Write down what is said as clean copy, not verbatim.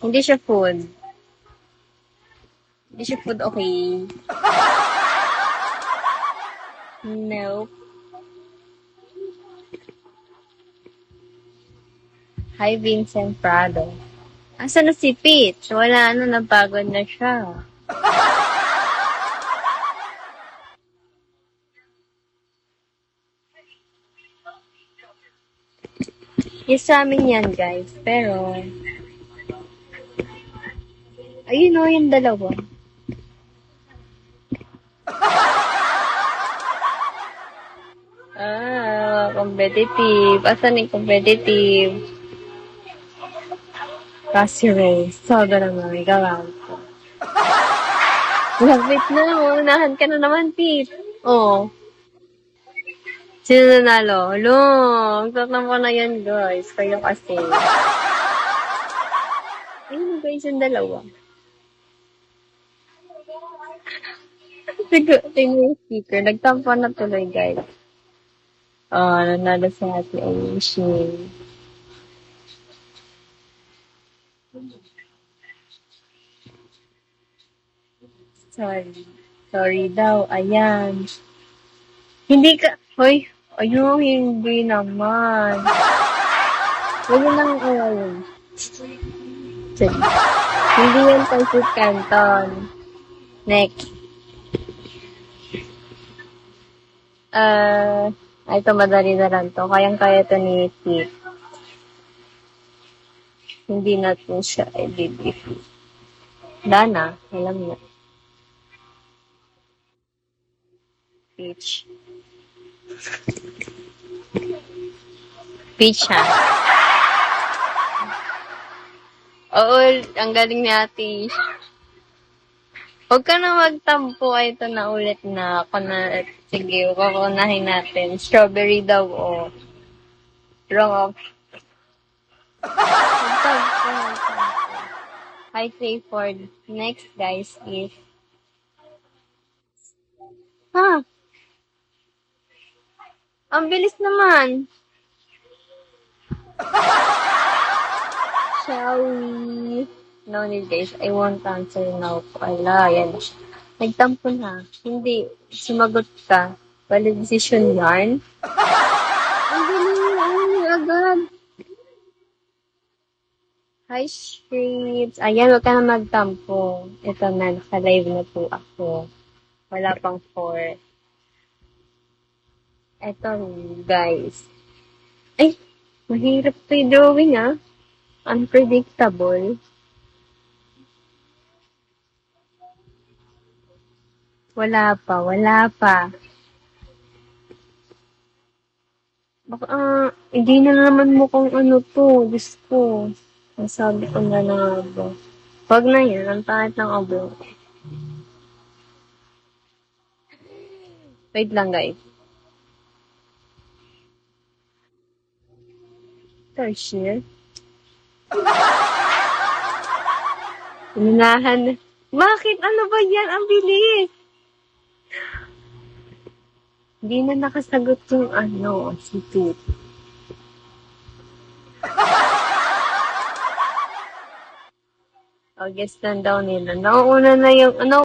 Hindi siya food. Hindi siya food, okay? Nope. Hi, Vincent Prado. Asa na si Peach? Wala na, napagod na siya. Yes, sa amin yan, guys. Pero, ayun o, yung dalawa. Competitive. Asan yung competitive? Kasi race. Sobrang mga gawin ko. Lapit na, unahan ka na naman, Pete. Oh. Sino nanalo? Long, tatang ko na yan, guys. Kayo kasi. Ayun, guys, yung dalawa. Sige, tingnan yung speaker. Nagtampo na tuloy, guys. Oh, nanalo sa Ate Ayushi. Sorry. Sorry daw. Ayan. Hindi ka... Hoy, ayun, hindi naman. Huwag mo nang awayin. Sige. Hindi yan Pancit Canton. Next. Ito madali na lang to. Kayang-kaya to ni Pete. Hindi natin siya i-defeat. Dana, alam niya. Peach. Peach, ha? Oo, ang galing ni Ate. Huwag ka na magtampo. Ay, ito na ulit na. Ako na, sige, kukunahin natin. Strawberry daw, oh. Wrong of. Magtampo. Hi, Sayford. Next, guys, is... Ha? Ang bilis naman. Shall we? No need, guys. I won't answer now. Ala, yan. Nagtampo na. Hindi. Sumagot ka. Bali decision yarn. Ang galing. Ay, agad. Hi, streets. Ayan, huwag ka na magtampo. Ito na, naka-live na po ako. Wala pang 4. Ito, guys. Ay, mahirap to yung drawing, ah. Unpredictable. Wala pa. Baka, hindi na naman mukhang ano to. Diyos ko. Nasabi ko na nga ba. Wag na yan. Ang pangit ng abo. Wait lang, guys. Tarsier. Unahan. Bakit? Ano ba yan? Ang bilis. Hindi na nakasagot yung ano, si Pete. Guess lang daw nila. Nauuna na yung, ano,